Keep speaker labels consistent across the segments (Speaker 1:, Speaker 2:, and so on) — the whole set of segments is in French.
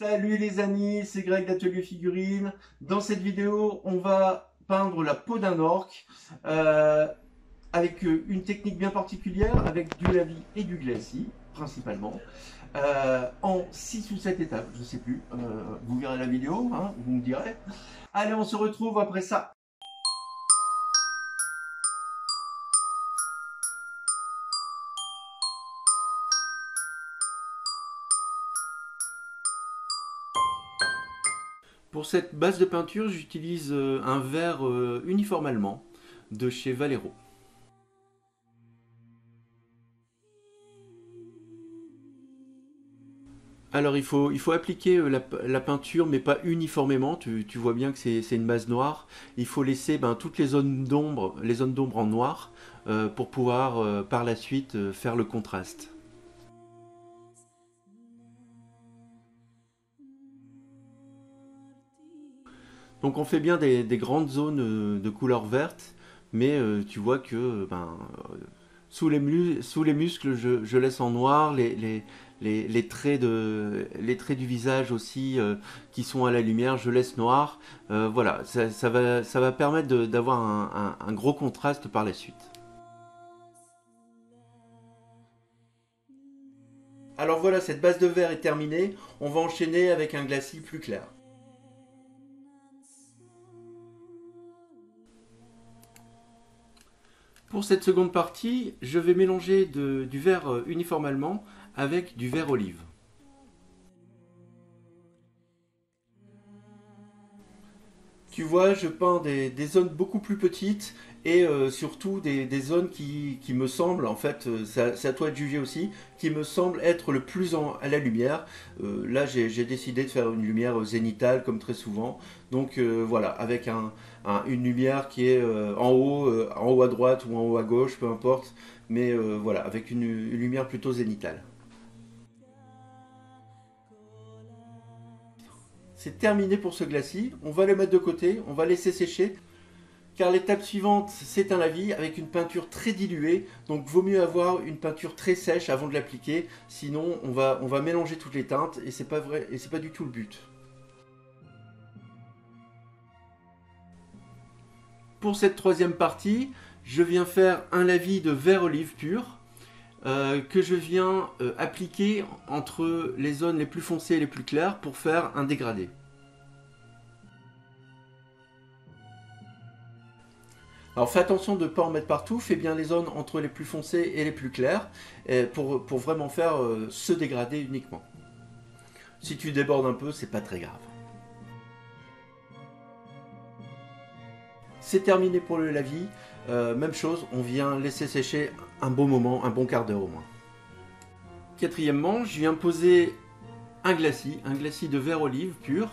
Speaker 1: Salut les amis, c'est Greg d'Atelier Figurines. Dans cette vidéo, on va peindre la peau d'un orque euh, avec une technique bien particulière, avec du lavis et du glacis principalement, en 6 ou 7 étapes, je sais plus. Vous verrez la vidéo, hein, vous me direz. Allez, on se retrouve après ça. Pour cette base de peinture, j'utilise un verre uniforme allemand de chez Valero. Alors il faut appliquer la peinture, mais pas uniformément. Tu vois bien que c'est une base noire. Il faut laisser toutes les zones d'ombre en noir pour pouvoir par la suite faire le contraste. Donc on fait bien des grandes zones de couleur verte, mais tu vois que sous les muscles, je laisse en noir les traits du visage aussi qui sont à la lumière, je laisse noir. Voilà, ça va permettre d'avoir un gros contraste par la suite. Alors voilà, cette base de verre est terminée. On va enchaîner avec un glacis plus clair. Pour cette seconde partie, je vais mélanger du verre uniforme allemand avec du verre olive. Tu vois, je peins des zones beaucoup plus petites et surtout des zones qui me semblent, en fait, c'est à toi de juger aussi, qui me semblent être le plus à la lumière. Là, j'ai décidé de faire une lumière zénitale, comme très souvent. Donc voilà, avec une lumière qui est en haut à droite ou en haut à gauche, peu importe. Mais voilà, avec une lumière plutôt zénitale. C'est terminé pour ce glacis. On va le mettre de côté, on va laisser sécher. Car l'étape suivante, c'est un lavis avec une peinture très diluée. Donc vaut mieux avoir une peinture très sèche avant de l'appliquer. Sinon, on va mélanger toutes les teintes et c'est pas vrai, et c'est pas du tout le but. Pour cette troisième partie, je viens faire un lavis de vert olive pur. Que je viens appliquer entre les zones les plus foncées et les plus claires pour faire un dégradé. Alors fais attention de ne pas en mettre partout, fais bien les zones entre les plus foncées et les plus claires pour vraiment faire ce dégradé uniquement. Si tu débordes un peu, c'est pas très grave. C'est terminé pour le lavis. Même chose, on vient laisser sécher un bon moment, un bon quart d'heure au moins. Quatrièmement, je viens poser un glacis de verre olive pur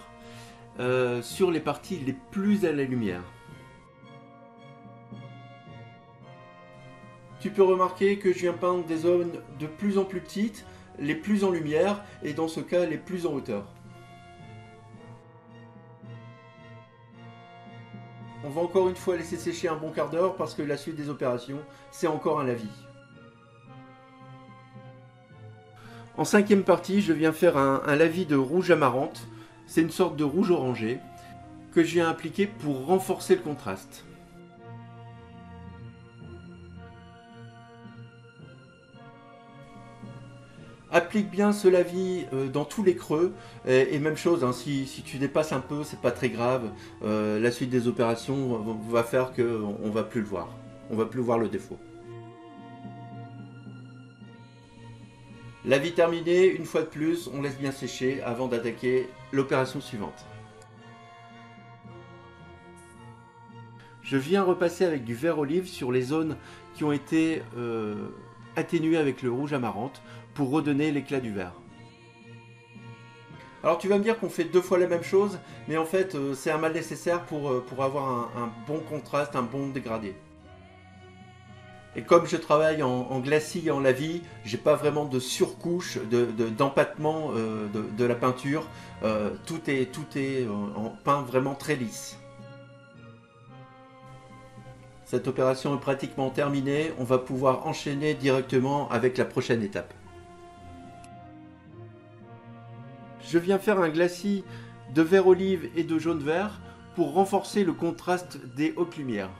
Speaker 1: sur les parties les plus à la lumière. Tu peux remarquer que je viens peindre des zones de plus en plus petites, les plus en lumière et dans ce cas les plus en hauteur. On va encore une fois laisser sécher un bon quart d'heure parce que la suite des opérations, c'est encore un lavis. En cinquième partie, je viens faire un lavis de rouge amarante. C'est une sorte de rouge orangé que je viens appliquer pour renforcer le contraste. Applique bien ce lavis dans tous les creux et même chose, hein, si tu dépasses un peu, c'est pas très grave. La suite des opérations va faire qu'on va plus le voir. On va plus voir le défaut. Lavis terminé, une fois de plus, on laisse bien sécher avant d'attaquer l'opération suivante. Je viens repasser avec du vert olive sur les zones qui ont été atténuées avec le rouge amarante pour redonner l'éclat du vert. Alors tu vas me dire qu'on fait deux fois la même chose, mais en fait c'est un mal nécessaire pour avoir un bon contraste, un bon dégradé. Et comme je travaille en glacis et en lavis, j'ai pas vraiment de surcouche, d'empattement de la peinture. Tout est en peint vraiment très lisse. Cette opération est pratiquement terminée, on va pouvoir enchaîner directement avec la prochaine étape. Je viens faire un glacis de vert olive et de jaune vert pour renforcer le contraste des hautes lumières.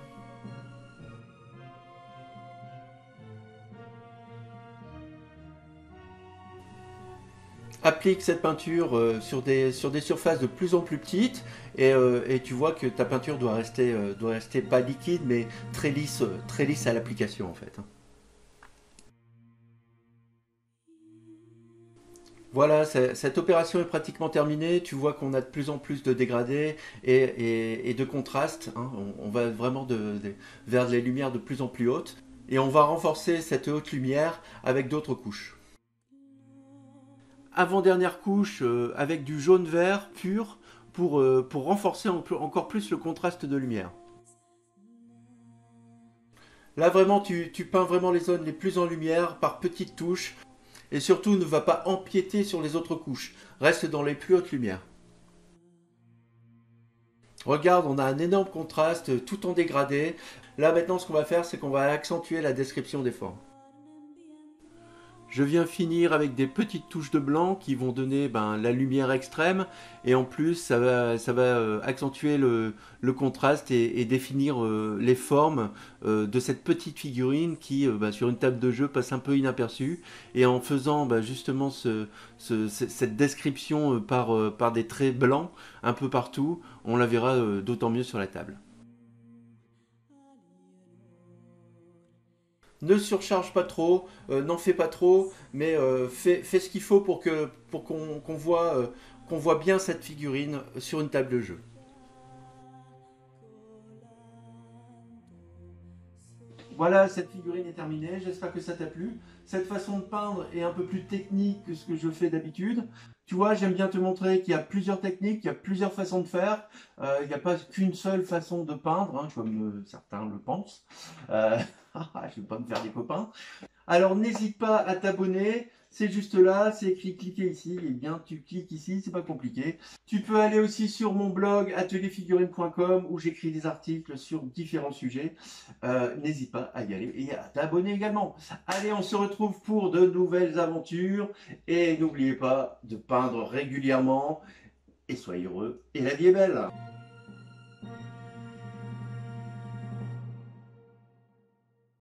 Speaker 1: Applique cette peinture sur des surfaces de plus en plus petites et tu vois que ta peinture doit rester pas liquide mais très lisse à l'application en fait. Voilà, cette opération est pratiquement terminée. Tu vois qu'on a de plus en plus de dégradés et de contrastes, hein. On va vraiment vers les lumières de plus en plus hautes. Et on va renforcer cette haute lumière avec d'autres couches. Avant-dernière couche avec du jaune-vert pur pour renforcer encore plus le contraste de lumière. Là vraiment tu peins vraiment les zones les plus en lumière par petites touches et surtout ne va pas empiéter sur les autres couches. Reste dans les plus hautes lumières. Regarde, on a un énorme contraste tout en dégradé. Là maintenant ce qu'on va faire c'est qu'on va accentuer la description des formes. Je viens finir avec des petites touches de blanc qui vont donner la lumière extrême et en plus ça va accentuer le contraste et définir les formes de cette petite figurine qui sur une table de jeu passe un peu inaperçue et en faisant justement cette description par des traits blancs un peu partout, on la verra d'autant mieux sur la table. Ne surcharge pas trop, n'en fais pas trop, mais fais ce qu'il faut pour qu'on voit bien cette figurine sur une table de jeu. Voilà, cette figurine est terminée, j'espère que ça t'a plu. Cette façon de peindre est un peu plus technique que ce que je fais d'habitude. Tu vois, j'aime bien te montrer qu'il y a plusieurs techniques, il y a plusieurs façons de faire. Il n'y a pas qu'une seule façon de peindre, hein, comme certains le pensent. Je ne vais pas me faire des copains. Alors n'hésite pas à t'abonner, c'est juste là, c'est écrit cliquer ici, et bien tu cliques ici, c'est pas compliqué. Tu peux aller aussi sur mon blog atelierfigurine.com où j'écris des articles sur différents sujets. N'hésite pas à y aller et à t'abonner également. Allez, on se retrouve pour de nouvelles aventures et n'oubliez pas de peindre régulièrement et soyez heureux et la vie est belle.